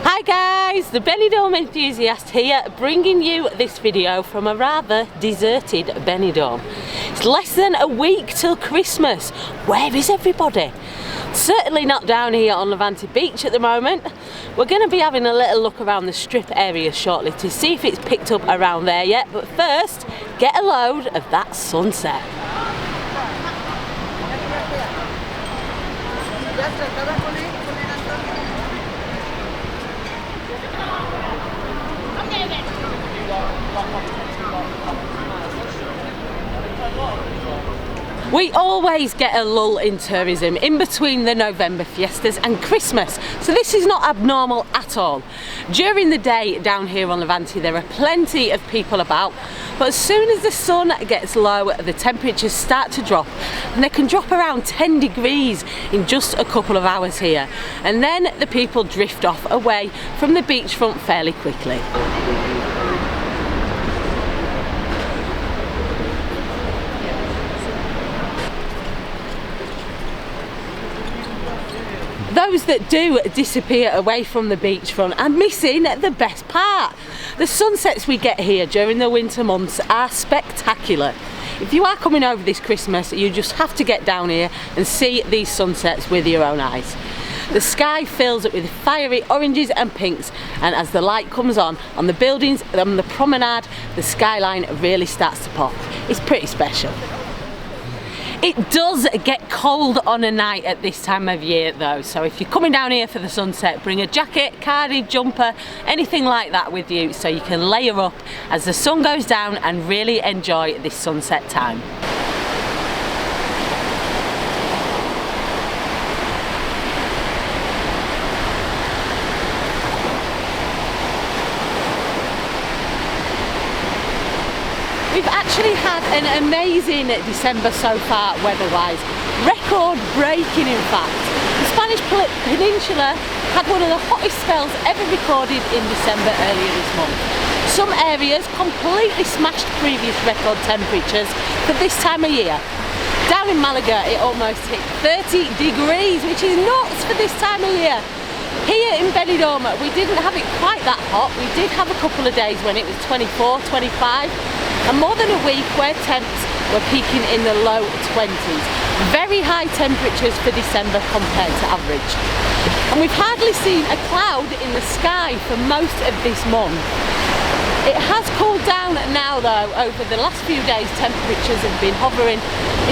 Hi guys, the Benidorm Enthusiast here, bringing you this video from a rather deserted Benidorm. It's less than a week till Christmas. Where is everybody? Certainly not down here on Levante Beach at the moment. We're going to be having a little look around the strip area shortly to see if it's picked up around there yet, but first, get a load of that sunset. We always get a lull in tourism in between the November fiestas and Christmas, so this is not abnormal at all. During the day down here on Levante there are plenty of people about, but as soon as the sun gets low the temperatures start to drop, and they can drop around 10 degrees in just a couple of hours here, and then the people drift off away from the beachfront fairly quickly. Those that do disappear away from the beachfront are missing the best part. The sunsets we get here during the winter months are spectacular. If you are coming over this Christmas, you just have to get down here and see these sunsets with your own eyes. The sky fills up with fiery oranges and pinks, and as the light comes on the buildings, on the promenade, the skyline really starts to pop. It's pretty special. It does get cold on a night at this time of year though, so if you're coming down here for the sunset, bring a jacket, cardi, jumper, anything like that with you so you can layer up as the sun goes down and really enjoy this sunset time. We've actually had an amazing December so far weather-wise, record-breaking in fact. The Spanish Peninsula had one of the hottest spells ever recorded in December earlier this month. Some areas completely smashed previous record temperatures for this time of year. Down in Malaga it almost hit 30 degrees, which is nuts for this time of year. Here in Benidorm we didn't have it quite that hot. We did have a couple of days when it was 24, 25. And more than a week where temps were peaking in the low 20s. Very high temperatures for December compared to average. And we've hardly seen a cloud in the sky for most of this month. It has cooled down now though. Over the last few days temperatures have been hovering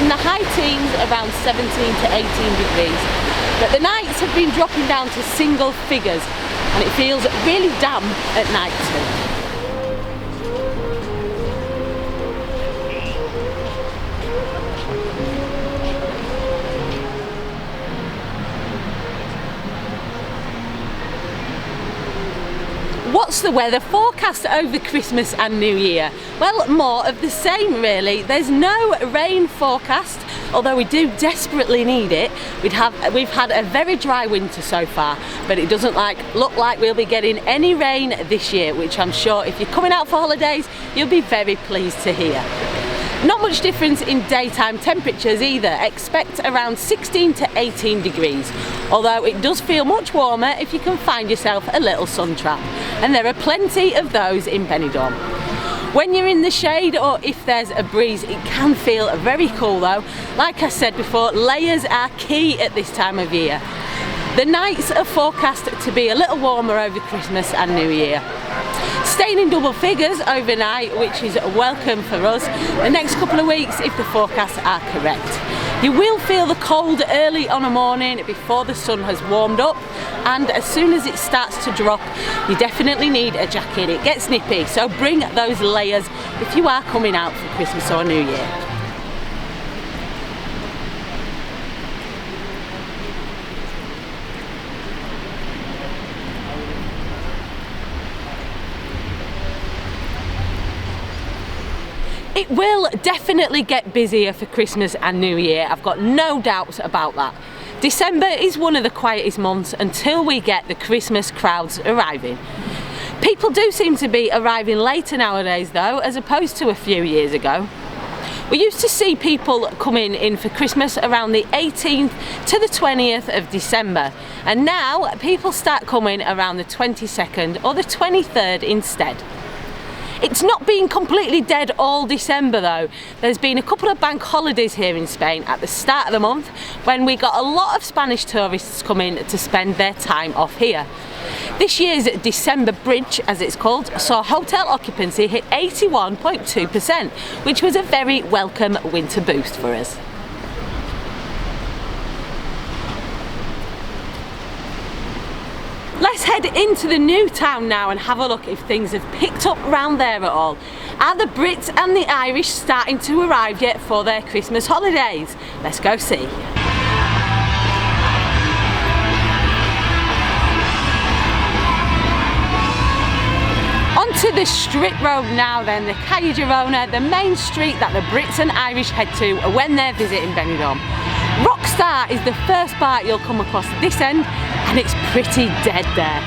in the high teens, around 17 to 18 degrees. But the nights have been dropping down to single figures, and it feels really damp at night too. What's the weather forecast over Christmas and New Year? Well, more of the same really. There's no rain forecast, although we do desperately need it. We've had a very dry winter so far, but it doesn't look like we'll be getting any rain this year, which I'm sure if you're coming out for holidays, you'll be very pleased to hear. Not much difference in daytime temperatures either. Expect around 16 to 18 degrees, although it does feel much warmer if you can find yourself a little sun trap, and there are plenty of those in Benidorm. When you're in the shade or if there's a breeze, it can feel very cool though. Like I said before, layers are key at this time of year. The nights are forecast to be a little warmer over Christmas and New Year. Staying in double figures overnight, which is welcome for us the next couple of weeks if the forecasts are correct. You will feel the cold early on a morning before the sun has warmed up, and as soon as it starts to drop you definitely need a jacket. It gets nippy, so bring those layers if you are coming out for Christmas or New Year. It will definitely get busier for Christmas and New Year, I've got no doubts about that. December is one of the quietest months until we get the Christmas crowds arriving. People do seem to be arriving later nowadays though, as opposed to a few years ago. We used to see people coming in for Christmas around the 18th to the 20th of December, and now people start coming around the 22nd or the 23rd instead. It's not been completely dead all December though. There's been a couple of bank holidays here in Spain at the start of the month when we got a lot of Spanish tourists coming to spend their time off here. This year's December bridge, as it's called, saw hotel occupancy hit 81.2%, which was a very welcome winter boost for us. Let's head into the new town now and have a look if things have picked up round there at all. Are the Brits and the Irish starting to arrive yet for their Christmas holidays? Let's go see. Onto the strip road now then, the Calle Girona, the main street that the Brits and Irish head to when they're visiting Benidorm. Rockstar is the first bar you'll come across this end, and it's pretty dead there.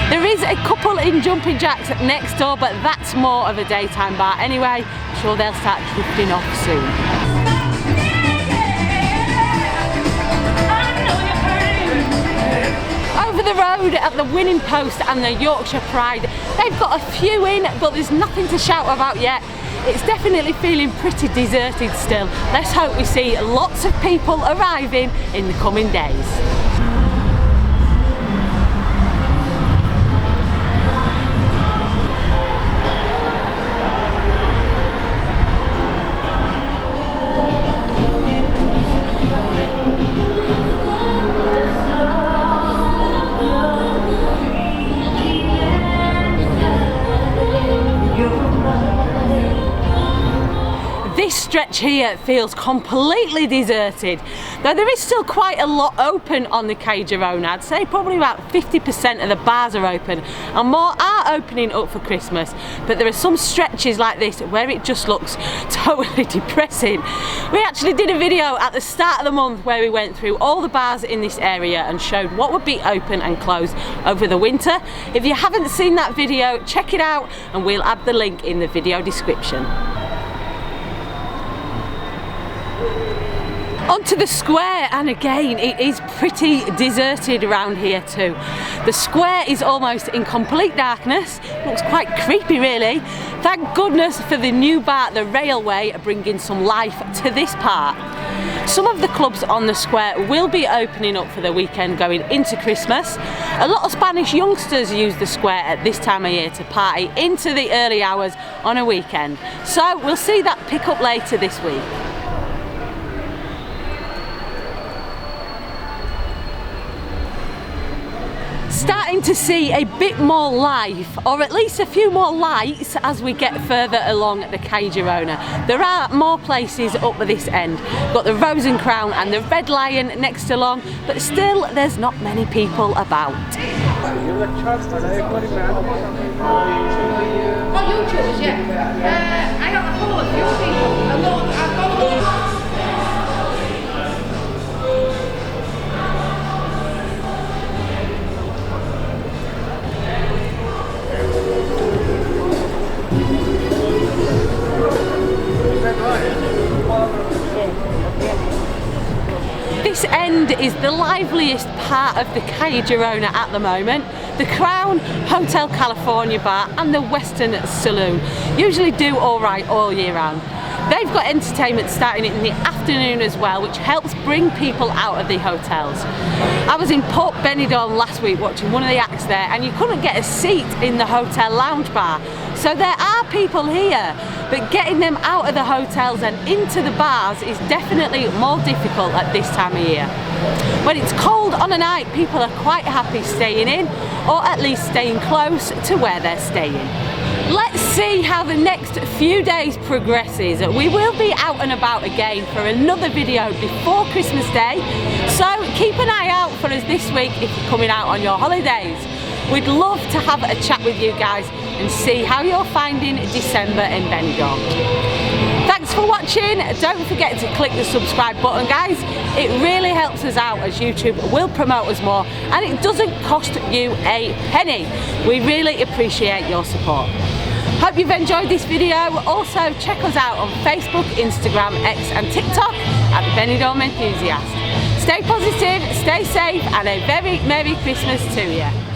There is a couple in Jumping Jacks next door, but that's more of a daytime bar anyway. I'm sure they'll start drifting off soon. Over the road at the Winning Post and the Yorkshire Pride, they've got a few in, but there's nothing to shout about yet. It's definitely feeling pretty deserted still. Let's hope we see lots of people arriving in the coming days. This stretch here feels completely deserted, though there is still quite a lot open on the Calle Girona. I'd say probably about 50% of the bars are open and more are opening up for Christmas, but there are some stretches like this where it just looks totally depressing. We actually did a video at the start of the month where we went through all the bars in this area and showed what would be open and closed over the winter. If you haven't seen that video, check it out and we'll add the link in the video description. Onto the square, and again it is pretty deserted around here too. The square is almost in complete darkness. Looks quite creepy really. Thank goodness for the new bar, the Railway, bringing some life to this part. Some of the clubs on the square will be opening up for the weekend going into Christmas. A lot of Spanish youngsters use the square at this time of year to party into the early hours on a weekend. So we'll see that pick up later this week. Starting to see a bit more life, or at least a few more lights as we get further along the Calle Girona. There are more places up at this end. Got the Rose and Crown and the Red Lion next along, but still there's not many people about. Oh, YouTubers, yeah. I got a follow a few people. I follow This end is the liveliest part of the Calle Girona at the moment. The Crown, Hotel California Bar and the Western Saloon usually do alright all year round. They've got entertainment starting in the afternoon as well, which helps bring people out of the hotels. I was in Port Benidorm last week watching one of the acts there, and you couldn't get a seat in the hotel lounge bar. So there are people here, but getting them out of the hotels and into the bars is definitely more difficult at this time of year. When it's cold on a night, people are quite happy staying in, or at least staying close to where they're staying. Let's see how the next few days progresses. We will be out and about again for another video before Christmas Day, so keep an eye out for us this week if you're coming out on your holidays. We'd love to have a chat with you guys and see how you're finding December in Benidorm. Thanks for watching. Don't forget to click the subscribe button, guys. It really helps us out as YouTube will promote us more, and it doesn't cost you a penny. We really appreciate your support. Hope you've enjoyed this video. Also check us out on Facebook, Instagram, X and TikTok at the Benidorm Enthusiast. Stay positive, stay safe and a very Merry Christmas to you.